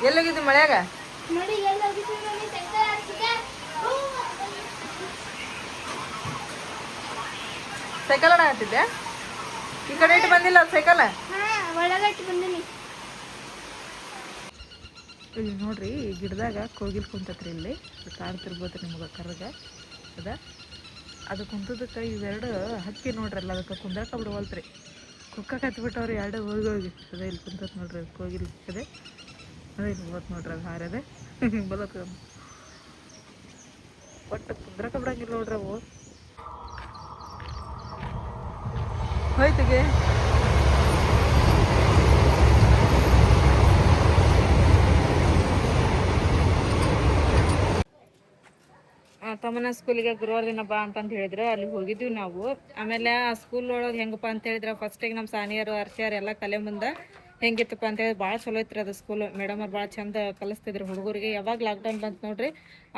ಎಲ್ಲೋಗಿದ್ದಿ ಮಳ್ಯಾಗ? Cycle ಆಡಾಕತ್ತಿದ್ದೆ. ಈ ಕಡೆ ಇಟ್ಟು ಬಂದಿಲ್ಲ ಸೈಕಲ್. ಇಲ್ಲಿ ನೋಡ್ರಿ, ಈ ಗಿಡದಾಗ ಕೋಗಿಲ್ ಕುಂತತ್ರಿ. ಇಲ್ಲಿ ಕಾಡ್ತಿರ್ಬೋದು ನಿಮ್ಗೆ ಕರ್ಗ ಅದ. ಅದು ಕುಂತದಕ್ಕೆ ಇವೆರಡು ಹಕ್ಕಿ ನೋಡ್ರಲ್ಲ, ಅದಕ್ಕೆ ಕುಂದ್ರಕ ಬಿಡವಲ್ತ್ರಿ. ಕುಕ್ಕ ಕತ್ಬಿಟ್ಟವ್ರಿ ಎರಡು ಹೋಗಿ. ಅದೇ ಇಲ್ಲಿ ಕುಂತತ್ ನೋಡ್ರಿ, ಕೋಗಿಲ್ ಅದೇ ಅದೇ ಇಲ್ಲಿ ಹೋತ್ ನೋಡ್ರಿ. ಅದು ಹಾರದೆ ಬಲತ್ ಒಟ್ಟು ಕುಂದ್ರಕ ಬಿಡಂಗಿಲ್ಲ ನೋಡ್ರಿ ಅವು. ಹೋಯ್ತಿಗೆ ತಮ್ಮನ ಸ್ಕೂಲಿಗೆ ಗುರುವಾರ ದಿನ ಬಾ ಅಂತಂದು ಹೇಳಿದ್ರು. ಅಲ್ಲಿ ಹೋಗಿದ್ವಿ ನಾವು. ಆಮೇಲೆ ಆ ಸ್ಕೂಲ್ ಒಳಗೆ ಹೆಂಗಪ್ಪ ಅಂತ ಹೇಳಿದ್ರೆ, ಫಸ್ಟಿಗೆ ನಮ್ಮ ಸಾನಿಯರು ಅರ್ಚಿಯರು ಎಲ್ಲ ಕಲೆ ಮುಂದೆ ಹೆಂಗಿತ್ತಪ್ಪ ಅಂತೇಳಿ ಭಾಳ ಚಲೋ ಇತ್ತು ಅದು ಸ್ಕೂಲ್. ಮೇಡಮ್ ಅವ್ರು ಭಾಳ ಚಂದ ಕಲಿಸ್ತಿದ್ರು ಹುಡುಗರಿಗೆ. ಯಾವಾಗ ಲಾಕ್ಡೌನ್ ಬಂತು ನೋಡ್ರಿ,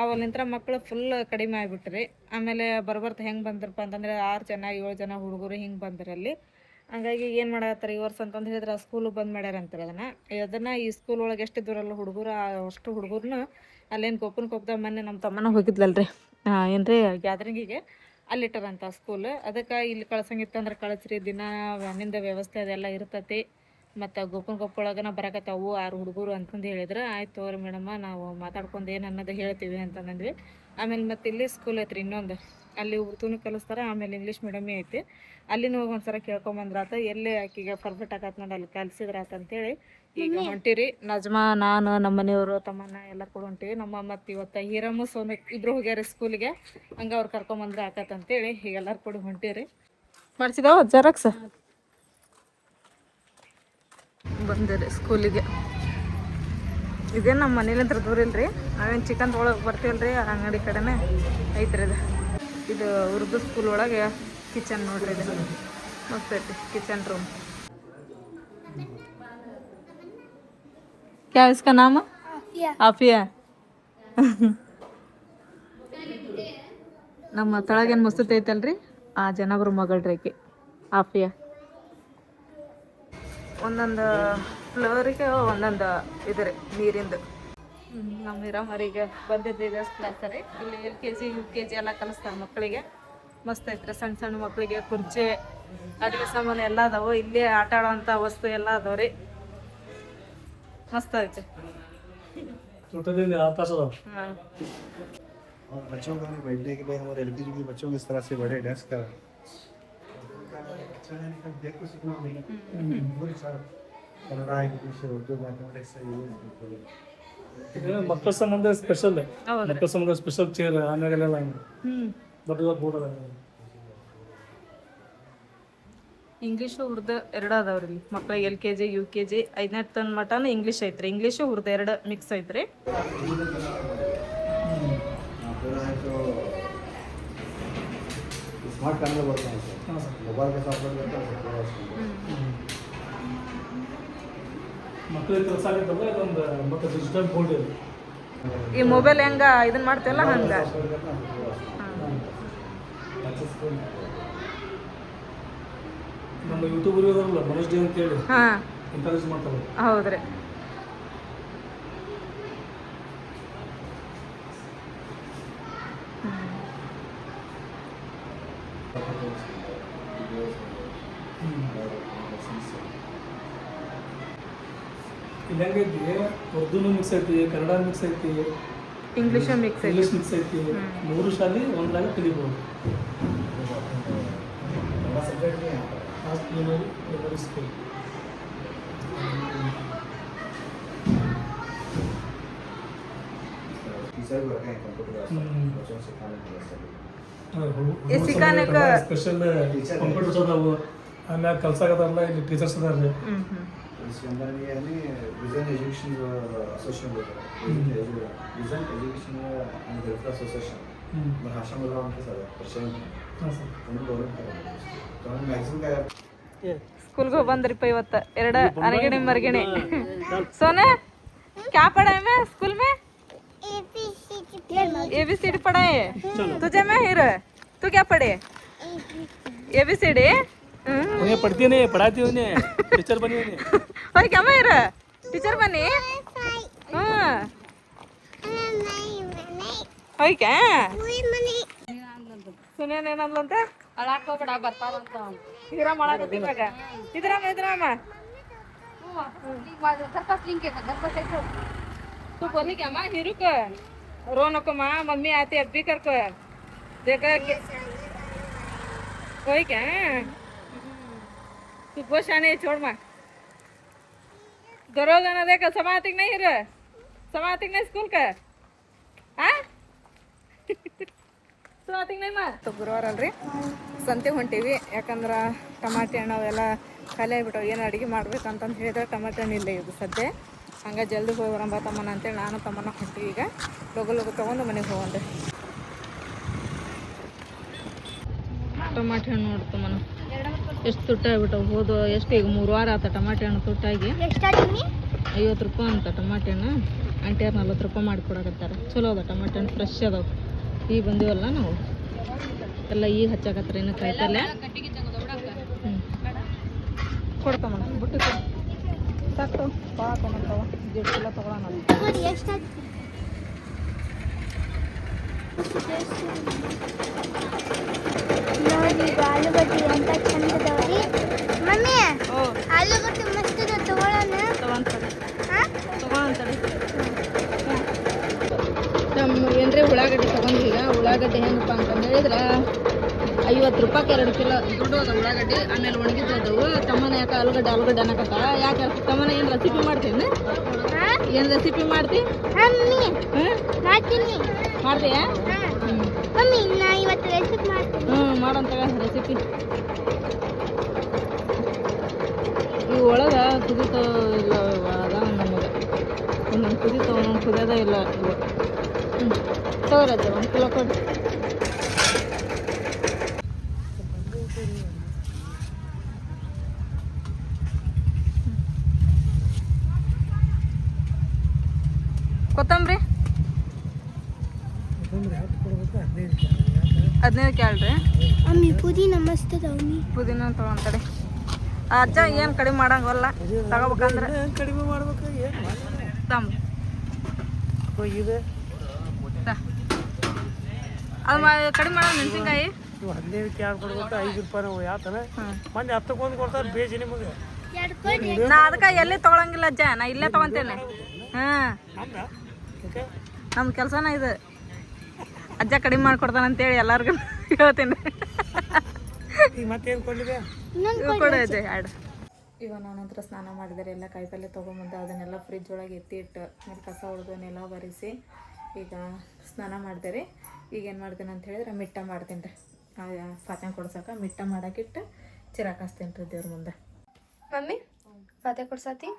ಅವಲ್ಲಿಂತ್ರ ಮಕ್ಕಳು ಫುಲ್ ಕಡಿಮೆ ಆಗಿಬಿಟ್ರಿ. ಆಮೇಲೆ ಬರ್ಬರ್ತ ಹೆಂಗೆ ಬಂದ್ರಪ್ಪ ಅಂತಂದರೆ 6 ಜನ 7 ಜನ ಹುಡುಗರು ಹಿಂಗೆ ಬಂದ್ರಲ್ಲಿ. ಹಂಗಾಗಿ ಏನು ಮಾಡತ್ತಾರೆ ಈ ವರ್ಷ ಅಂತಂದು ಹೇಳಿದ್ರೆ, ಆ ಸ್ಕೂಲು ಬಂದ್ ಮಾಡ್ಯಾರ ಅಂತಾರೆ. ಅದನ್ನು ಈ ಸ್ಕೂಲ್ ಒಳಗೆ ಎಷ್ಟು ದೂರಲ್ಲ ಹುಡುಗರು, ಅಷ್ಟು ಹುಡುಗರ್ನು ಅಲ್ಲೇನು ಕೊಪ್ಪದಾಗ ಮೊನ್ನೆ ನಮ್ಮ ತಮ್ಮನ ಹೋಗಿದ್ಲಲ್ರಿ, ಏನ್ರಿ ಗ್ಯಾದರಿಂಗಿಗೆ, ಅಲ್ಲಿಟ್ಟಾರಂತ ಸ್ಕೂಲ್. ಅದಕ್ಕೆ ಇಲ್ಲಿ ಕಳ್ಸಂಗಿತ್ತಂದ್ರೆ ಕಳಿಸ್ರಿ, ದಿನ ವ್ಯಾನಿಂದ ವ್ಯವಸ್ಥೆ ಅದೆಲ್ಲ ಇರ್ತೈತಿ. ಮತ್ತು ಕೊಪ್ಪಳಗನ ಬರಕತ್ತಾವು 6 ಹುಡುಗರು ಅಂತಂದು ಹೇಳಿದ್ರೆ, ಆಯ್ತು ತೋರಿ ಮೇಡಮ್ಮ, ನಾವು ಮಾತಾಡ್ಕೊಂಡು ಏನು ಅನ್ನೋದು ಹೇಳ್ತೀವಿ ಅಂತಂದ್ವಿ. ಆಮೇಲೆ ಮತ್ತು ಇಲ್ಲಿ ಸ್ಕೂಲ್ ಐತ್ರಿ ಇನ್ನೊಂದು, ಅಲ್ಲಿ ಉರ್ದುನು ಕಲಿಸ್ತಾರೆ. ಆಮೇಲೆ ಇಂಗ್ಲೀಷ್ ಮೀಡಿಯಮೇ ಐತಿ. ಅಲ್ಲಿನೂ ಹೋಗಿ ಒಂದ್ಸಲ ಕೇಳ್ಕೊಂಬಂದ್ರಾತ. ಎಲ್ಲೇ ಆಕಿಗೆ ಪರ್ಫೆಕ್ಟ್ ಆಗತ್ತೆ ನೋಡಿ, ಅಲ್ಲಿ ಕಲಿಸಿದ್ರಾತಂತೇಳಿ ಈಗ ಹೊಂಟಿರಿ. ನಜ್ಮಾ, ನಾನು, ನಮ್ಮ ಮನೆಯವರು, ತಮ್ಮನ ಎಲ್ಲ ಕೂಡ ಹೊಂಟಿವಿ. ನಮ್ಮ ಮತ್ತು ಇವತ್ತು ಹೀರಮ್ಮು ಸೋಮಿ ಇಬ್ಬರು ಹೋಗ್ಯಾರ ಸ್ಕೂಲಿಗೆ. ಹಂಗೆ ಅವ್ರು ಕರ್ಕೊಂಬಂದ್ರೆ ಆಕತ್ತಂತೇಳಿ ಈಗ ಎಲ್ಲರೂ ಕೂಡ ಹೊಂಟಿರಿ. ಮಾಡಿಸಿದಾವ ಜೆರಾಕ್ಸ್ ಬಂದಿರಿ ಸ್ಕೂಲಿಗೆ. ಇದೇನು ನಮ್ಮ ಮನೇಲಿಂತ್ರ ದೂರ ಇಲ್ರಿ. ನಾವೇನು ಚಿಕನ್ ತೊಗೊಳಕ್ಕೆ ಬರ್ತೀವಲ್ರಿ, ಆ ಅಂಗಡಿ ಕಡೆನೇ ಐತ್ರಿ ಇದು. ಇದು ಉರ್ದು ಸ್ಕೂಲ್ ಒಳಗೆ ಕಿಚನ್ ನೋಡ್ರಿ. ಇದು ಮಸ್ತ್ ಐತಿ ಕಿಚನ್ ರೂಮ್. क्या इसका नाम है? ಆಫಿಯಾ. ನಮ್ಮ ತಳಗೇನು ಮಸ್ತೈತೆ ಐತಲ್ರಿ, ಆ ಜನಬ್ರ ಮಗಳ್ರಿ ಆಕಿ ಆಫಿಯಾ. ಒಂದೊಂದು ಫ್ಲೋರಿಗೆ ಒಂದೊಂದು ಇದ್ರಿ ನೀರಿಂದು. ನಮ್ಮ ಹಿರಮ್ಮರಿಗೆ ಬಂದಿದ್ದು ಇದೆ ಕ್ಲಾಸ್ ರೀ. ಇಲ್ಲಿ LKG UKG ಎಲ್ಲ ಕಲಿಸ್ತಾರೆ ಮಕ್ಕಳಿಗೆ. ಮಸ್ತ್ ಐತ್ರಿ. ಸಣ್ಣ ಸಣ್ಣ ಮಕ್ಕಳಿಗೆ ಕುರ್ಚಿ, ಅಡುಗೆ ಸಾಮಾನು ಎಲ್ಲ ಅದಾವು. ಇಲ್ಲೇ ಆಟ ಆಡೋವಂಥ ವಸ್ತು ಎಲ್ಲ ಅದಾವ ರೀ. मस्त है छोटे दिन आता सर। हाँ। और बच्चों का बैठने के लिए हमारे LKG के बच्चों को इस तरह से बड़े डेस्क का देखो सीखना नहीं पूरी सारा कन्नड़ा इंग्लिश उर्दू मैथमेटिक्स ये मक्कर संबंध स्पेशल है। मक्कर संबंध स्पेशल चेयर आने के लिए दೊಡ್ಡ ಬೋರ್ಡ್ ಅದ. ಇಂಗ್ಲೀಷು ಉರ್ದು ಎರಡು ಅದಾವ್ರಿ ಇಲ್ಲಿ ಮಕ್ಳಿಗೆ. LKG UKG 5ನೇ ತನ ಮಟನ ಇಂಗ್ಲೀಷ್ ಐತ್ರಿ. ಇಂಗ್ಲೀಷು ಉರ್ದು ಎರಡು ಮಿಕ್ಸ್ ಐತ್ರಿ. स्मार्ट कैमरा बोलते हैं सर, मोबाइल का सॉफ्टवेयर करता है ಮಕ್ಕಳಿಗೆ ಕೆಲಸ ಆಗಿದ್ದಲ್ಲ, ಇದೊಂದು ಮತ್ತೆ ಡಿಜಿಟಲ್ ಬೋರ್ಡ್ ಇದೆ. ಈ ಮೊಬೈಲ್ ಹೆಂಗ ಇದನ್ನ ಮಾಡ್ತೀವಲ್ಲ ಹಂಗ. ನಮ್ಮ ಯೂಟ್ಯೂಬರ್ ಇದಾರಲ್ಲ ಮನೋಜ್ ಡಿ ಅಂತ ಹೇಳಿ, ಹಾಂ, ಎಂಕರೇಜ್ ಮಾಡ್ತಾರೆ. ಹೌದ್ರಿ. ಇಲ್ಲಿ ಹೆಂಗೈತಿ, ಉರ್ದುನು ಮಿಕ್ಸ್ ಐತಿ, ಕನ್ನಡ ಮಿಕ್ಸ್ ಐತಿ, ಇಂಗ್ಲೀಷು ಮಿಕ್ಸ್ ಐತಿ. ಇಂಗ್ಲೀಷ್ ಮಿಕ್ಸ್ ಐತಿ. 3 ಶಾಲೆ ಒಂದ್ರಾಗ ಕಲಿಬೋದು. सब्जेक्ट नहीं आता लास्ट लेवल स्कूल टीचर भी रखे हैं कंप्यूटर बच्चों को सिखाने के लिए ये सिखाने का स्पेशल कंप्यूटर्स अदाವು. ಆಮೇಲೆ ಕಲ್ಸಾಕತ್ತಾರಲ್ಲ ಇಲ್ಲಿ ಟೀಚರ್ಸ್ ಅದಾರ. इसके अंदर ये है नहीं विजन एजुकेशन एसोसिएशन होता है, vision education and welfare association मैं हाशम बोल रहा हूं उनके साथ प्रेसिडेंट उन दोनों का तो हम मैक्सिमम का स्कूल को ಬಂದ್ರಿಪ್ಪ ಇವತ್ತು. ಎರಡು ಅರಗಿಣಿ ಮರಗಿಣಿ. सोने क्या पढ़ा है मैं स्कूल में? ABCD पढ़ा है. तुझे मैं हीरो, तू क्या पढ़े? ABCD. उन्हें पढ़ती नहीं, पढ़ाती उन्हें, टीचर बनी उन्हें. ओए क्या मैं हीरो टीचर बनी? ಹೋಯ್ಕ ಸುನೇನ್ ಏನಂದ್ಲಂತ ಅಳಾಕೋಬೇಡ ಬರ್ತಾರಂತ ಇದ್ರ ಮಾಡಾಕತ್ತಿ ಇವಾಗ ಇದ್ರಾಮ तू बोली क्या माँ हीरू को रोनो को माँ मम्मी आती अब भी कर को देखा कोई क्या तू बहुत शाने छोड़ माँ दरोज ना देखा समातिक नहीं हीरो समातिक नहीं स्कूल का हाँ समातिक नहीं माँ तो ಗುರುವಾರ ಅಲ್ರಿ ಸಂತೆ ಹೊಂಟೀವಿ ಯಾಕಂದ್ರೆ ಟಮಾಟೆ ಹಣ್ಣು ಅವೆಲ್ಲ ಖಾಲಿ ಆಗಿಬಿಟ್ಟವು ಏನು ಅಡುಗೆ ಮಾಡ್ಬೇಕಂತಂದು ಹೇಳಿದ್ರೆ ಟಮಾಟೆ ಹಣ್ಣು ಇಲ್ಲ ಇದು ಸದ್ಯ ಹಂಗೆ ಜಲ್ದಿ ಹೋಗಿ ಬರಂಬ ತಮ್ಮನ ಅಂತೇಳಿ ನಾನು ತಮ್ಮನ ಹೊಂಟೀವಿ ಈಗ ಲಗು ತೊಗೊಂಡು ಮನೆಗೆ ಹೋಗಂದೆ ಟಮಾಟೆ ಹಣ್ಣು ನೋಡು ತಮ್ಮನ ಎಷ್ಟು ತುಟ್ಟಾಗ್ಬಿಟ್ಟವು ಹೋದು ಎಷ್ಟು ಈಗ 3 ವಾರ ಆತ ಟಮಾಟೆ ಹಣ್ಣು ತುಟ್ಟಾಗಿ 50 ರೂಪಾಯಿ ಅಂತ ಟಮಾಟೆ ಹಣ್ಣು ಆಂಟಿಯರ್ 40 ರೂಪಾಯಿ ಮಾಡಿ ಕೊಡಕತ್ತಾರೆ ಚಲೋ ಅದ ಟಮಾಟೆ ಹಣ್ಣು ಫ್ರೆಶ್ ಅದಾವೆ ಈಗ ಬಂದೀವಲ್ಲ ನಾವು ಎಲ್ಲ ಈಗ ಹಚ್ಚಾಕತ್ತಾರೆ ಇನ್ನು ಕಾಯ್ತಲ್ಲ ಕೊಡ್ತಮ್ಮನ ಬಿಟ್ಟು ಸಾಕು ಭಾಳ ತೊಗೊಂತಾವ ಗಿಡ ತೊಗೊಳೋಣ ನೋಡಿ ಆಲೂಗಡ್ಡೆ ಅಂತ ಚಂದದವ್ರಿ ಮಮ್ಮಿ ಆಲೂಗಡ್ಡೆ ಮಸ್ತ್ ಅದ ತಗೊಳ್ಳೋಣ ತಗೊಳಂತಡಿ ನಮ್ಮ ಏನ್ರಿ ಉಳ್ಳಾಗಡ್ಡಿ ತೊಗೊಂಡ್ವಿ ಈಗ ಉಳ್ಳಾಗಡ್ಡಿ ಹೆಂಗಪ್ಪ ಅಂತಂದು ಹೇಳಿದ್ರೆ 50 ರೂಪಾಯಿಗೆ 2 ಕಿಲೋ ದುಡ್ಡು ಅದ ಉಳ್ಳಾಗಡ್ಡಿ ಆಮೇಲೆ ಒಣಗಿದ್ದು ಅದಾವು ತಮ್ಮನ ಯಾಕೆ ಆಲೂಗಡ್ಡೆ ಅನ್ನಕತ್ತ ಯಾಕೆ ತಮ್ಮನ ಏನು ರೆಸಿಪಿ ಮಾಡ್ತೀನಿ ಏನು ರೆಸಿಪಿ ಮಾಡ್ತಿ ಮಾಡ್ತೀನಿ ಮಾಡ್ತೀಯಾ ಮಮ್ಮಿ ನಾ ಇವತ್ತು ರೆಸಿಪಿ ಮಾಡ್ತೀನಿ ಮಾಡಂತ ರೆಸಿಪಿ ಈ ಒಳಗೆ ಕುದಿತೋ ಇಲ್ಲ ಅದ ನಮಗೆ ಒಂದೊಂದು ಕುದಿತಾವ ಒಂದೊಂದು ಕುದಿಯೋದೇ ಇಲ್ಲ ಇವು ತಗೋರಜ್ಜ 1 ಕಿಲೋ ಕೊಡಿ ಕೊತ್ತಂಬರಿ 15 ಕ್ಯಾಳ್ರಿ ಮಮ್ಮಿ ಪುದೀನ ಮಸ್ತ್ ಅದಾವ ಪುದೀನ ತಗೊಂತಡಿ ಅಜ್ಜ ಏನು ಕಡಿಮೆ ಮಾಡಂಗಲ್ಲ ತಗೋಬೇಕಂದ್ರೆ ಕಡಿಮೆ ಮಾಡ್ಬೇಕು ತಮ್ಮ ಇದೆ ಅದು ಕಡಿಮೆ ಮಾಡೋ ಮೆಣಸಿನ್ಕಾಯಿ 15 ಯಾರು ಕೊಡ್ಬೇಕು 5 ರೂಪಾಯಿ ನಾವು ಯಾತನ ಮಂದಿ 10 ಕೊಡ್ತಾರೆ ಬೇಜಿ ನಿಮಗೆ ನಾ ಅದಕ್ಕೆ ಎಲ್ಲಿ ತೊಗೊಳಂಗಿಲ್ಲ ಅಜ್ಜ ನಾ ಇಲ್ಲೇ ತೊಗೊತೇನೆ ನಮ್ಮ ಕೆಲಸನ ಇದು ಅಜ್ಜ ಕಡಿಮೆ ಮಾಡ್ಕೊಡ್ತಾನಂತೇಳಿ ಎಲ್ಲರಿಗೂ ಹೇಳ್ತೀನಿ ಮತ್ತೇನು ಕೊಡಲಿದೆ ಕೊಡು ಅಜ್ಜ ಎರಡು ಇವಾಗ ನಾನಂತರ ಸ್ನಾನ ಮಾಡಿದರೆ ಎಲ್ಲ ಕಾಯಿಪಲ್ಲೆ ತೊಗೊಂಬಂದು ಅದನ್ನೆಲ್ಲ ಫ್ರಿಜ್ ಒಳಗೆ ಎತ್ತಿಟ್ಟು ಮೇಲೆ ಕಸ ಹೊಡೆದು ನೆಲ ಬರೆಸಿ ಈಗ ಸ್ನಾನ ಮಾಡಿದೆ ಈಗ ಏನು ಮಾಡ್ತೀನಿ ಅಂತ ಹೇಳಿದ್ರೆ ಮಿಟ್ಟ ಮಾಡ್ತೀನಿ ರೀ ಫಾತ್ಯಾನ ಕೊಡ್ಸಕ್ಕೆ ಮಿಟ್ಟ ಮಾಡೋಕ್ಕಿಟ್ಟು ಚಿರಾಕ್ ಹಾಸ್ತೀನಿ ರೀ ದೇವ್ರ ಮುಂದೆ ಮಮ್ಮಿ ಫಾತೆ ಕೊಡ್ಸಾತಿ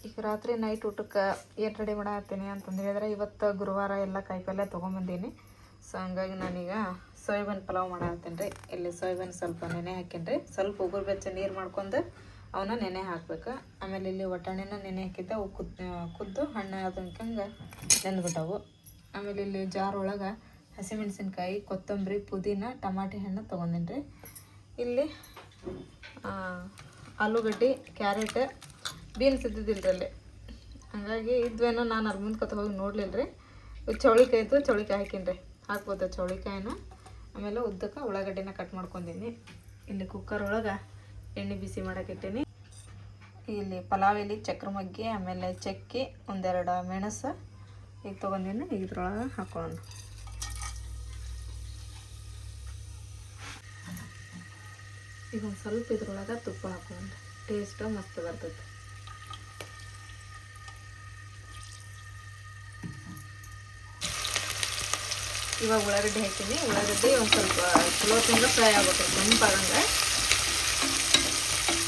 ಈಗ ರಾತ್ರಿ ನೈಟ್ ಊಟಕ್ಕೆ ಏನು ರೆಡಿ ಮಾಡತ್ತೀನಿ ಅಂತಂದು ಹೇಳಿದ್ರೆ ಇವತ್ತು ಗುರುವಾರ ಎಲ್ಲ ಕಾಯಿಪಲ್ಲೆ ತೊಗೊಂಬಂದೀನಿ ಸೊ ಹಂಗಾಗಿ ನಾನೀಗ ಸೋಯಾಬೀನ್ ಪಲಾವ್ ಮಾಡತ್ತೀನಿ ರೀ ಇಲ್ಲಿ ಸೋಯಾಬೀನ್ ಸ್ವಲ್ಪ ನೆನೆ ಹಾಕೀನಿ ರೀ ಸ್ವಲ್ಪ ಉಗುರು ಬೆಚ್ಚ ನೀರು ಮಾಡ್ಕೊಂಡು ಅವನ್ನ ನೆನೆ ಹಾಕ್ಬೇಕು ಆಮೇಲೆ ಇಲ್ಲಿ ಒಟ್ಟಾಣಿನ ನೆನೆ ಹಾಕಿದ್ದೆ ಅವು ಕುದ್ದು ಹಣ್ಣು ಅದಕ್ಕೆ ನೆಂದ್ಬಿಟ್ಟವು ಆಮೇಲೆ ಇಲ್ಲಿ ಜಾರ್ ಒಳಗೆ ಹಸಿಮೆಣಸಿನ್ಕಾಯಿ ಕೊತ್ತಂಬರಿ ಪುದೀನ ಟಮಾಟೆ ಹಣ್ಣು ತೊಗೊಂಡೀನಿ ರೀ ಇಲ್ಲಿ ಆಲೂಗಡ್ಡೆ ಕ್ಯಾರೆಟ್ ಬೀನ್ಸ್ ಇದ್ದಿದ್ದಿಲ್ಲ ರೀ ಅಲ್ಲಿ ಹಾಗಾಗಿ ಇದ್ವೇನೋ ನಾನು ಅದ್ರ ಮುಂದ್ಕೊತ ಹೋಗಿ ನೋಡಲಿಲ್ಲ ರೀ ಚೌಳಿಕಾಯಿ ಇತ್ತು ಚೌಳಿಕಾಯಿ ಹಾಕೀನಿ ರೀ ಹಾಕ್ಬೋದು ಚೌಳಿಕಾಯಿನ ಆಮೇಲೆ ಉದ್ದಕ್ಕೆ ಉಳ್ಳಾಗಡ್ಡಿನ ಕಟ್ ಮಾಡ್ಕೊಂಡೀನಿ ಇಲ್ಲಿ ಕುಕ್ಕರ್ ಒಳಗೆ ಎಣ್ಣೆ ಬಿಸಿ ಮಾಡೋಕ್ಕಿಟ್ಟೀನಿ ಇಲ್ಲಿ ಪಲಾವ್ ಎಲೆ ಚಕ್ರ ಮಗ್ಗಿ ಆಮೇಲೆ ಚಕ್ಕಿ ಒಂದೆರಡು ಮೆಣಸು ಈಗ ತೊಗೊಂಡೀನಿ ಇದ್ರೊಳಗೆ ಹಾಕೊಳ್ಳೋಣ ಈಗ ಒಂದು ಸ್ವಲ್ಪ ಇದ್ರೊಳಗೆ ತುಪ್ಪ ಹಾಕೊಳ್ಳೋಣ ಟೇಸ್ಟ್ ಮಸ್ತ್ ಬರ್ತೈತೆ ಇವಾಗ ಉಳ್ಳಾಗಡ್ಡಿ ಹಾಕಿನಿ ಉಳ್ಳಾಗಡ್ಡಿ ಒಂದು ಸ್ವಲ್ಪ ಚಲೋ ತಿಂದ್ರೆ ಫ್ರೈ ಆಗ್ಬೇಕು ಕೆಂಪಾಗಂಗೆ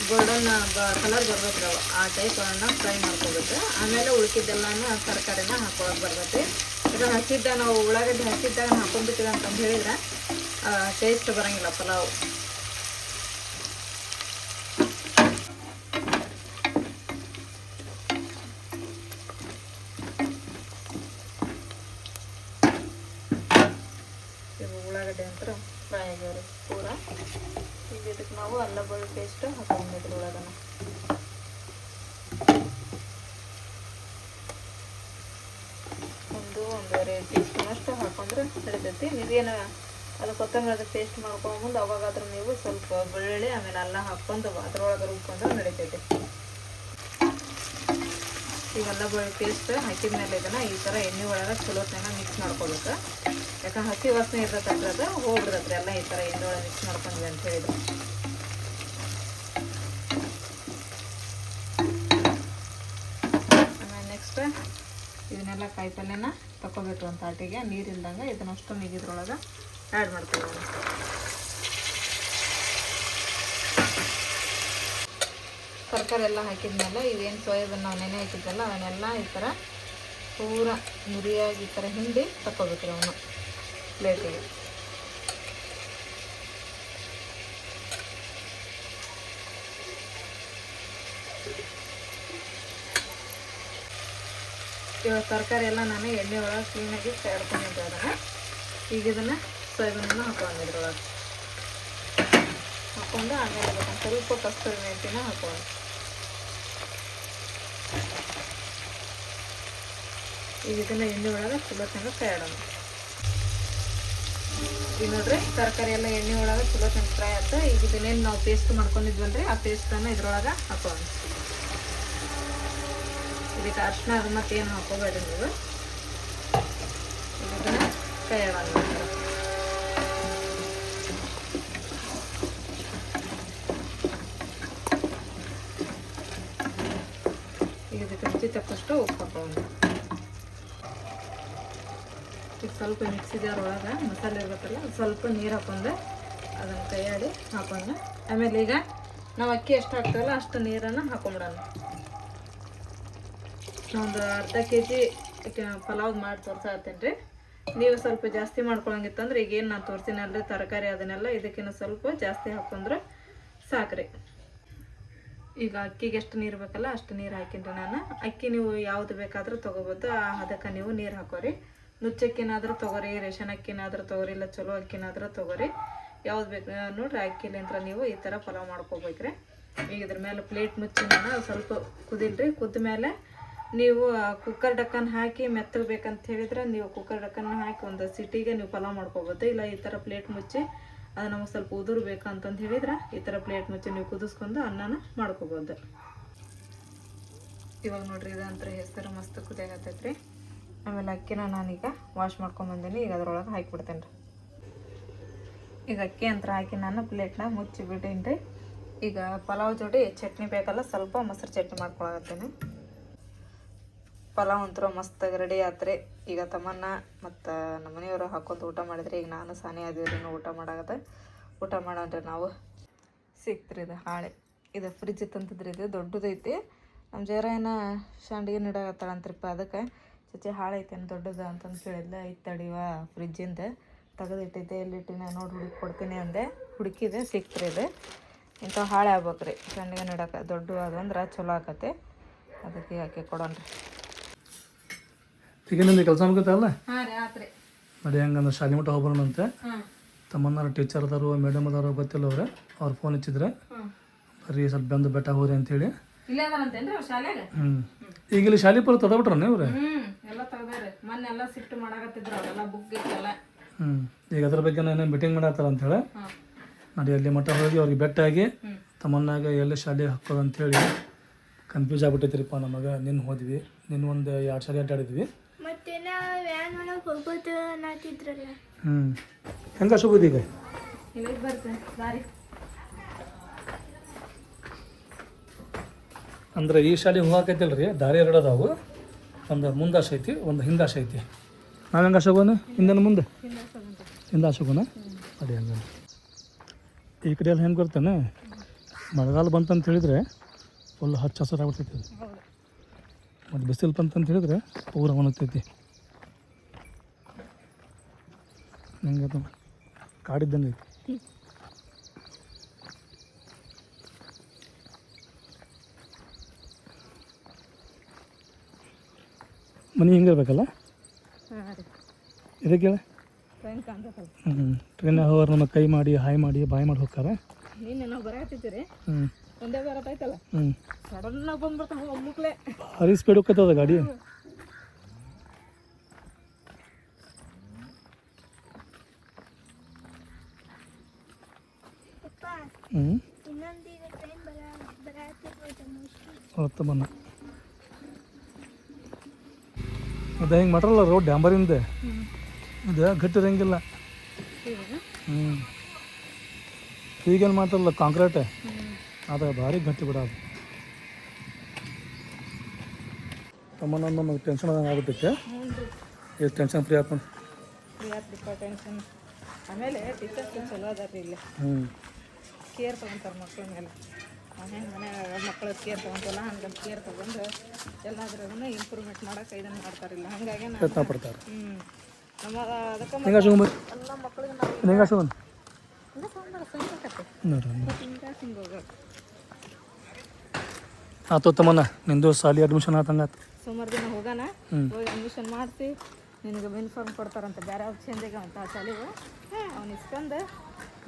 ಗೋಲ್ಡನ್ ಕಲರ್ ಬರ್ಬೇಕು ರವ ಆ ಟೈಪನ್ನು ಫ್ರೈ ಮಾಡ್ಕೋಬೇಕು ಆಮೇಲೆ ಉಳ್ಕಿದ್ದೆಲ್ಲನೂ ತರಕಾರಿನ ಹಾಕೊಳಕ್ಕೆ ಬರ್ತೈತಿ ಇದು ಹಸಿದ್ದ ನಾವು ಉಳ್ಳಾಗಡ್ಡಿ ಹಸಿದ್ದಾಗ ಹಾಕೊಂಡ್ಬಿಟ್ಟಿದೆ ಅಂತಂದು ಹೇಳಿದ್ರೆ ಟೇಸ್ಟ್ ಬರೋಂಗಿಲ್ಲ ಪಲಾವ್ ಉಳ್ಳಾಗಡ್ಡೆ ಅಂತ ಫ್ರೈ ಆಗ್ಯಾವ್ರಿ ಪೂರ ಈಗ ಇದಕ್ಕೆ ನಾವು ಅಲ್ಲ ಬೆಳ್ಳುಳ್ಳಿ ಪೇಸ್ಟ್ ಹಾಕೊಂಡಿದ್ರಿ ಒಳಗನ ಇದೇನು ಅದು ಕೊತ್ತಂಬರಿ ಪೇಸ್ಟ್ ಮಾಡ್ಕೊಂಬಂದು ಅವಾಗಾದ್ರೂ ನೀವು ಸ್ವಲ್ಪ ಬೆಳ್ಳುಳ್ಳಿ ಆಮೇಲೆ ಅಲ್ಲ ಹಾಕ್ಕೊಂಡು ಅದ್ರೊಳಗೆ ರುಬ್ಕೊಂಡು ನಡೀತೈತೆ. ಇವೆಲ್ಲ ಬೆಳ್ಳುಳ್ಳಿ ಪೇಸ್ಟ್ ಹಾಕಿದ ಮೇಲೆ ಇದನ್ನು ಈ ಥರ ಎಣ್ಣೆ ಒಳಗೆ ಚಲೋ ಚೆನ್ನಾಗಿ ಮಿಕ್ಸ್ ಮಾಡ್ಕೊಬೇಕು. ಯಾಕಂದ್ರೆ ಹಸಿ ವಾಸನೆ ಇರ್ತೈತೆ ಅದ್ರದ್ದು ಹೋಗ್ಬಿಡ್ತೈತೆ ಎಲ್ಲ ಈ ಥರ ಎಣ್ಣೆ ಒಳಗೆ ಮಿಕ್ಸ್ ಮಾಡ್ಕೊಂಡ್ವಿ ಅಂತ ಹೇಳಿದ್ರು. ಆಮೇಲೆ ನೆಕ್ಸ್ಟ್ ಇದನ್ನೆಲ್ಲ ಕಾಯಿ ಪಲ್ಯನ ತಗೋಬೇಕು ಒಂದು ತಾಟಿಗೆ ನೀರಿಲ್ದಂಗೆ ಇದನ್ನಷ್ಟು ನೀಗಿದ್ರೊಳಗೆ ಆ್ಯಡ್ ಮಾಡ್ತೀವಿ. ತರಕಾರಿ ಎಲ್ಲ ಹಾಕಿದ್ಮೇಲೆ ಇವೇನು ಸೋಯಾಬೀನ್ ನಾವು ನೆನೆ ಹಾಕಿದ್ದಲ್ಲ ಅವನ್ನೆಲ್ಲ ಈ ಥರ ಪೂರ ನುರಿಯಾಗಿ ಈ ಥರ ಹಿಂಡಿ ತಗೋಬೇಕು ರೀ ಅವನು ಪ್ಲೇಟಿಗೆ. ಇವಾಗ ತರಕಾರಿ ಎಲ್ಲ ನಾನು ಎಣ್ಣೆ ಒಳಗೆ ಕ್ಲೀನಾಗಿ ಕಡ್ಕೊಂಡಿದ್ದೆ ಅದನ್ನು. ಈಗ ಇದನ್ನು ಸೋಯಾಬೀನನ್ನು ಹಾಕೊಂಡಿದ್ರೊಳಗೆ ಹಾಕ್ಕೊಂಡು ಆಮೇಲೆ ಸ್ವಲ್ಪ ಕಸ್ತೂರಿ ಮೆಂತ್ಯನ ಹಾಕೊಂಡು ಈಗ ಇದನ್ನು ಎಣ್ಣೆ ಒಳಗೆ ಚಲೋ ಚೆನ್ನಾಗಿ ಫ್ರೈ ಆಡೋಣ. ಈಗ ನೋಡ್ರಿ ತರಕಾರಿ ಎಲ್ಲ ಎಣ್ಣೆ ಒಳಗೆ ಚಲೋ ಚೆನ್ನಾಗಿ ಫ್ರೈ ಆಯ್ತು. ಈಗ ಇದನ್ನೇನು ನಾವು ಪೇಸ್ಟ್ ಮಾಡ್ಕೊಂಡಿದ್ವಲ್ರಿ ಆ ಪೇಸ್ಟನ್ನು ಇದ್ರೊಳಗೆ ಹಾಕೋಣ. ಇದಕ್ಕೆ ಅರ್ಶಿನ ಅದು ಮತ್ತೇನು ಹಾಕೋಬೇಡ್ರಿ ನೀವು. ಇದನ್ನು ಫ್ರೈ ಆಡೋಣ. ಈಗ ಇದಕ್ಕೆ ರುಚಿ ತಕ್ಕಷ್ಟು ಉಪ್ಪು ಹಾಕೋಣ. ಈಗ ಸ್ವಲ್ಪ ಮಿಕ್ಸಿ ಜಾರ್ ಒಳಗೆ ಮಸಾಲೆ ಇರ್ಬೇಕಲ್ಲ ಸ್ವಲ್ಪ ನೀರು ಹಾಕೊಂಡು ಅದನ್ನು ಕೈಯಾಡಿ ಹಾಕೊಂಡು ಆಮೇಲೆ ಈಗ ನಾವು ಅಕ್ಕಿ ಎಷ್ಟು ಹಾಕ್ತೀವಲ್ಲ ಅಷ್ಟು ನೀರನ್ನು ಹಾಕೊಂಬಿಡೋಣ. ಒಂದು ಅರ್ಧ kg ಪಲಾವ್ ಮಾಡಿ ತೋರ್ಸಾಕತ್ತೀನಿ ರೀ. ನೀವು ಸ್ವಲ್ಪ ಜಾಸ್ತಿ ಮಾಡ್ಕೊಳಂಗಿತ್ತಂದ್ರೆ ಈಗೇನು ನಾನು ತೋರಿಸಿನಲ್ರಿ ತರಕಾರಿ ಅದನ್ನೆಲ್ಲ ಇದಕ್ಕಿಂತ ಸ್ವಲ್ಪ ಜಾಸ್ತಿ ಹಾಕೊಂಡ್ರೆ ಸಾಕ್ರಿ. ಈಗ ಅಕ್ಕಿಗೆ ಎಷ್ಟು ನೀರು ಬೇಕಲ್ಲ ಅಷ್ಟು ನೀರು ಹಾಕಿನ್ರಿ ನಾನು. ಅಕ್ಕಿ ನೀವು ಯಾವುದು ಬೇಕಾದರೂ ತೊಗೋಬೋದು. ಅದಕ್ಕೆ ನೀವು ನೀರು ಹಾಕೋರಿ. ನುಚ್ಚಕ್ಕಿನಾದರೂ ತೊಗೋರಿ, ರೇಷನ್ ಅಕ್ಕಿನಾದರೂ ತೊಗೋರಿ, ಇಲ್ಲ ಚಲೋ ಅಕ್ಕಿನಾದರೂ ತೊಗೋರಿ. ಯಾವ್ದು ಬೇಕು ನೋಡ್ರಿ ಅಕ್ಕಿಲಿಂತ್ರ ನೀವು ಈ ಥರ ಪಲಾವ್ ಮಾಡ್ಕೋಬೇಕ್ರಿ. ಈಗ ಇದ್ರ ಮೇಲೆ ಪ್ಲೇಟ್ ಮುಚ್ಚಿ ನಾನು ಸ್ವಲ್ಪ ಕುದಿಲ್ರಿ. ಕುದ್ದ ಮೇಲೆ ನೀವು ಕುಕ್ಕರ್ ಡಕ್ಕನ್ ಹಾಕಿ ಮೆತ್ತಗೆ ಬೇಕಂತ ಹೇಳಿದ್ರೆ ನೀವು ಕುಕ್ಕರ್ ಡಕ್ಕನ್ ಹಾಕಿ ಒಂದು ಸಿಟಿಗೆ ನೀವು ಪಲಾವ್ ಮಾಡ್ಕೋಬೋದು. ಇಲ್ಲ ಈ ಥರ ಪ್ಲೇಟ್ ಮುಚ್ಚಿ ಅದು ನಮಗೆ ಸ್ವಲ್ಪ ಉದುರು ಬೇಕಂತಂದು ಹೇಳಿದ್ರೆ ಈ ಥರ ಪ್ಲೇಟ್ ಮುಚ್ಚಿ ನೀವು ಕುದಿಸ್ಕೊಂಡು ಅನ್ನನ ಮಾಡ್ಕೋಬೋದು. ಇವಾಗ ನೋಡ್ರಿ ಇದಂತ್ರ ಹೆಸರು ಮಸ್ತ್ ಕುದಿಯಾಗತ್ತೈತ್ರಿ. ಆಮೇಲೆ ಅಕ್ಕಿನ ನಾನೀಗ ವಾಶ್ ಮಾಡ್ಕೊಂಬಂದೀನಿ. ಈಗ ಅದ್ರೊಳಗೆ ಹಾಕಿಬಿಡ್ತೇನೆ ರೀ. ಈಗ ಅಕ್ಕಿ ಅಂತ ಹಾಕಿ ನಾನು ಪ್ಲೇಟ್ನ ಮುಚ್ಚಿ ಬಿಟ್ಟೀನಿ ರೀ. ಈಗ ಪಲಾವ್ ಜೋಡಿ ಚಟ್ನಿ ಬೇಕಲ್ಲ ಸ್ವಲ್ಪ ಮೊಸರು ಚಟ್ನಿ ಮಾಡ್ಕೊಳಕತ್ತೀನಿ. ಪಲಾವ್ ಅಂತೂ ಮಸ್ತಾಗಿ ರೆಡಿ ಆತ್ರಿ. ಈಗ ತಮ್ಮನ್ನ ಮತ್ತು ನಮ್ಮ ಮನೆಯವರು ಹಾಕೊಂಡು ಊಟ ಮಾಡಿದ್ರೆ ಈಗ ನಾನು ಸಾನಿ ಆದಿವ್ರಿ ಊಟ ಮಾಡಾಕತ್ತೆ. ಊಟ ಮಾಡೋಣ್ರಿ ನಾವು. ಸಿಕ್ತ್ರಿ ಇದು ಹಾಳೆ. ಇದು ಫ್ರಿಜ್ ತಂತಿದ್ರಿ. ಇದು ದೊಡ್ಡದೈತಿ. ನಮ್ಮ ಜೇರಾಯನ ಶಾಂಡಿಗೆ ನೀಡಾಕತ್ತಾಳಂತ್ರಿಪ್ಪ. ಅದಕ್ಕೆ ಚಚ್ಚೆ ಹಾಳೆ ಐತೇನು ದೊಡ್ಡದು ಅಂತಂದು ಕೇಳಿದ್ಲ. ಐತೆ ತಡಿವ ಫ್ರಿಜ್ಜಿಂದ ತೆಗೆದಿಟ್ಟಿದ್ದೆ. ಎಲ್ಲಿಟ್ಟಿನ ನೋಡಿ ಹುಡುಕಿ ಕೊಡ್ತೀನಿ ಅಂದೆ. ಹುಡುಕಿದೆ ಸಿಕ್ತ್ರಿ. ಇದು ಇಂಥ ಹಾಳೆ ಆಗ್ಬೇಕ್ರಿ ಶಾಂಡಿಗೆ ನೀಡಕ್ಕೆ. ದೊಡ್ಡ ಅದಂದ್ರೆ ಚಲೋ ಆಕತ್ತೆ. ಅದಕ್ಕೆ ಹಾಕಿ ಕೊಡೋಣ್ರಿ. ಈಗ ನಿಮ್ದು ಕೆಲಸ ಮುಗಿತಲ್ಲ ಹಾಂ ರೀ ಆತ್ರಿ. ನೋಡಿ ಹೆಂಗಂದ್ರೆ ಶಾಲೆ ಮಟ್ಟ ಹೋಗ್ಬರೋಣಂತೆ. ತಮ್ಮನ್ನಾರ ಟೀಚರ್ ಅದಾರು ಮೇಡಮ್ ಅದಾರು ಗೊತ್ತಿಲ್ಲ ಅವ್ರು ಫೋನ್ ಹಚ್ಚಿದ್ರೆ ಬರ್ರಿ ಸ್ವಲ್ಪ ಬಂದು ಬೆಟ್ಟ ಹೋರಿ ಅಂತೇಳಿ. ಇಲ್ಲೇ ಅದಾರಂತೇನ್ರಿ ಅವ್ರ ಶಾಲೆಗೆ? ಈಗ ಇಲ್ಲಿ ಶಾಲೆ ಪೂರ ತದಬಿಟ್ರನ ಇವ್ರೆ? ಎಲ್ಲ ತೆಗ್ದಾರೆ. ಮೊನ್ನೆಲ್ಲ ಶಿಫ್ಟ್ ಮಾಡಾಕತ್ತಿದ್ರು ಅವೆಲ್ಲ ಬುಕ್ ಇತ್ತಲ್ಲ. ಈಗ ಅದ್ರ ಬಗ್ಗೆ ಏನೋ ಮೀಟಿಂಗ್ ಮಾಡತ್ತಾರ ಅಂತೇಳಿ ನೋಡಿ ಅಲ್ಲಿ ಮಟ್ಟ ಹೋಗಿ ಅವ್ರಿಗೆ ಬೆಟ್ಟಾಗಿ ತಮ್ಮನ್ನಾಗ ಎಲ್ಲಿ ಶಾಲೆ ಹಾಕೋದು ಅಂತೇಳಿ ಕನ್ಫ್ಯೂಸ್ ಆಗ್ಬಿಟ್ಟೈತ್ರಿಪ್ಪ ನಮಗೆ. ನಿನ್ನ ಹೋದ್ವಿ, ನಿನ್ನ ಒಂದು 2 ಶಾಲೆ ಅಡ್ಡಾಡಿದ್ವಿ. ಮತ್ತೆ ನಾವು ವ್ಯಾನ್ ಒಳಗೆ ಹೋಗ್ಬೋದು ಅನ್ನತ್ತಿದ್ರಲ್ಲ. ಹೆಂಗ ಶುಭದ ಈಗ ಇಲ್ಲಿಗೆ ಬರ್ತೇನೆ ದಾರಿ. ಅಂದ್ರೆ ಈ ಶಾಲೆಗೆ ಹೋಗಾಕೈತಿಲ್ರಿ ದಾರಿ 2 ಅದಾವು. ಒಂದು ಮುಂದಾಶ ಐತಿ, ಒಂದು ಹಿಂದಾಶ ಐತಿ. ನಾವು ಹೆಂಗೆ ಆಶೋಗೋಣ? ಹಿಂದನ ಮುಂದೆ ಹಿಂದೆ ಆಶೋಗೋಣ. ಅದೇ ಹಂಗ ಈ ಕಡೆ ಎಲ್ಲ ಹೆಂಗೆ ಬರ್ತಾನೆ ಮಳೆಗಾಲ ಬಂತಂತ ಹೇಳಿದ್ರೆ ಫುಲ್ ಹಚ್ಚ ಹಸಿರು ಆಗ್ಬಿಡ್ತೈತಿ. ಮತ್ತು ಬಿಸಿಲು ಬಂತಂತ ಹೇಳಿದ್ರೆ ಪೂರ ಒಣಗ್ತೈತಿ. ಹೆಂಗೆ ಕಾಡಿದ್ದಂಗೆ ಐತಿ. ಮನೆ ಹಿಂಗಿರ್ಬೇಕಲ್ಲ ಇದಕ್ಕೆ ಹೇಳ. ಟ್ರೈನ್ ಹೋಗೋರು ನಮ್ಮ ಕೈ ಮಾಡಿ ಹಾಯ್ ಮಾಡಿ ಬಾಯ್ ಮಾಡಿ ಹೋಗ್ತಾರೆ. ನೀನು ನಾವು ಬರಾಕತ್ತಿದ್ದೀರಿ ಒಂದೇ ಬರತ್ತೈತಲ್ಲ ಸಡನ್ನಾಗಿ ಬಂದ್ಬಿಡ್ತಾವೆ ಒಮ್ಮಕ್ಲೆ. ಭಾರಿ ಸ್ಪೀಡ್ ಹೋಗ್ತದ ಗಾಡಿ. ಹ್ಞೂ ಇನ್ನೊಂದೀಗ ಟ್ರೈನ್ ಬರತ್ತಿರ್ಬೋದು ಮೋಸ್ಟ್ಲಿ. ಹೊತ್ತಮ್ಮನ ಅದು ಹಿಂಗೆ ಮಾಡ್ರಲ್ಲ ರೋಡ್ ಡ್ಯಾಂಬರಿಂದ ಇದು ಗಟ್ಟಿ ಇರಂಗಿಲ್ಲ. ಹ್ಞೂ ಈಗೇನು ಮಾಡ್ತಾರಲ್ಲ ಕಾಂಕ್ರೀಟ್ ಅದು ಭಾರಿ ಗಟ್ಟಿ ಬಿಡೋದು. ತಮ್ಮನ ನಮಗೆ ಟೆನ್ಷನ್ ಆಗುತ್ತೆ. ಎಷ್ಟು ಟೆನ್ಷನ್ ಫ್ರೀ ಆಯ್ತು. ಟೆನ್ಷನ್. ಆಮೇಲೆ ಟೀಚರ್ಸ್ ಚಲೋ ಅದಾರ ಇಲ್ಲಿ, ಹ್ಞೂ ಕೇರ್ ತೊಗೊತಾರೆ ಮಕ್ಳ ಮೇಲೆ. ಹೆಂಗೆ ಮನ್ಯಾಗ ಮಕ್ಕಳು ಕೇರ್ ತೊಗೊಂತಲ್ಲ ಹಂಗಂತ ಕೇರ್ ತೊಗೊಂಡು ಎಲ್ಲಾದ್ರೂ ಇಂಪ್ರೂವ್ಮೆಂಟ್ ಮಾಡೋಕೆ ಇದನ್ನು ಮಾಡ್ತಾರಿಲ್ಲ. ಹಾಗಾಗಿ ಪ್ರಯತ್ನ ಪಡ್ತಾರೆ. ನಮ್ಮ ಅದಕ್ಕೆ ಹೆಂಗೆ ಸುಮ್ಮನೆ ಎಲ್ಲ ಮಕ್ಳಿಗೆ ನಾವು ಹೆಂಗೆ ಸುಮ್ಮನೆ ಎಲ್ಲ ತೊಗೊಂಡ್ರೆ ಸಂಕತ್ತೆ ನೋಡ್ರಿ ಹಿಂಗೆ ಹೋಗೋದು. ಆತು ತಮ್ಮನ ನಿಂದು ಸಾಲಿ ಅಡ್ಮಿಷನ್ ಆತಂಗಾತು. ಸೋಮವಾರ ದಿನ ಹೋಗೋಣ, ಹೋಗಿ ಅಡ್ಮಿಷನ್ ಮಾಡಿಸಿ ನಿನಗೆ ಇನ್ಫಾರ್ಮ್ ಕೊಡ್ತಾರಂತ ಬೇರೆ ಅವ್ರು ಚೇಂಜ್ ಅಂತ ಆ ಶಾಲೆಗೆ. ಅವ್ನು ಇಸ್ಕೊಂಡು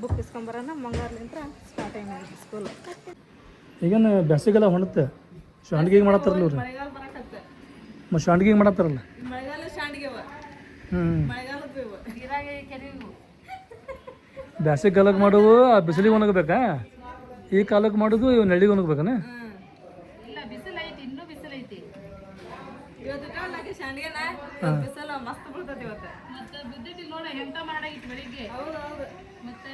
ಬುಕ್ ಇಸ್ಕೊಂಬರೋಣ. ಮಂಗಳವಾರಲಿಂದ ಸ್ಟಾರ್ಟ್ ಆಗಿ ಸ್ಕೂಲ್. ಈಗೇನು ಬ್ಯಾಸಿಗೆಲ್ಲ ಹೊಣತ್ತೆ ಶಾಂಡ್ಗಿಗೆ ಮಾಡತ್ತಾರಲ್ಲ ಇವ್ರು. ಮಳೆಗಾಲ ಬರಕತ್ತೆ, ಮತ್ತು ಶಾಂಡ್ಗಿಗೆ ಮಾಡತ್ತಾರಲ್ಲ. ಮಳೆಗಾಲ ಶಾಂಡಿಗೆವ, ಹ್ಞೂ ಮಳೆಗಾಲದ ಇವು ನೀರಾಗೆ ಕೆರೆವು. ಬ್ಯಾಸಿಗೆ ಕಾಲಕ್ಕೆ ಮಾಡುವು ಆ ಬಿಸಿಲಿಗೆ ಒಣಗಬೇಕಾ? ಈ ಕಾಲಕ್ಕೆ ಮಾಡೋದು ಇವು ನೆಳ್ಳಿಗೆ ಒಣಗಬೇಕನ? ಇಲ್ಲ ಬಿಸಿಲು ಐತಿ, ಇನ್ನೂ ಬಿಸಿಲು ಐತಿ. ಇವತ್ತು ಹಾಕಿ ಶಾಂಡಿಗೆನ ಬಿಸಿಲು ಮಸ್ತ್ ಬೀಳ್ತದೆ ಇವತ್ತು. ಮತ್ತೆ ಬಿದ್ದಿಟ್ಟಿಲ್ಲ ನೋಡ ಎಂತ ಮಾಡಾಗಿತ್ತು ಬೆಳಿಗ್ಗೆ. ಹೌದು ಹೌದು. ಮತ್ತೆ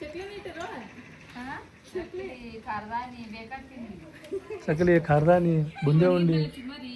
ಚಕ್ಲಿ ಇಟ್ಟಿರೋ ಚಕ್ಲಿ ಖಾರದಾನಿ ಬೇಕಾಗ್ತೀನಿ. ಚಕಲಿ ಖಾರದಾನಿ ಬುಂದೆ ಉಂಡಿ ಚುಮರಿ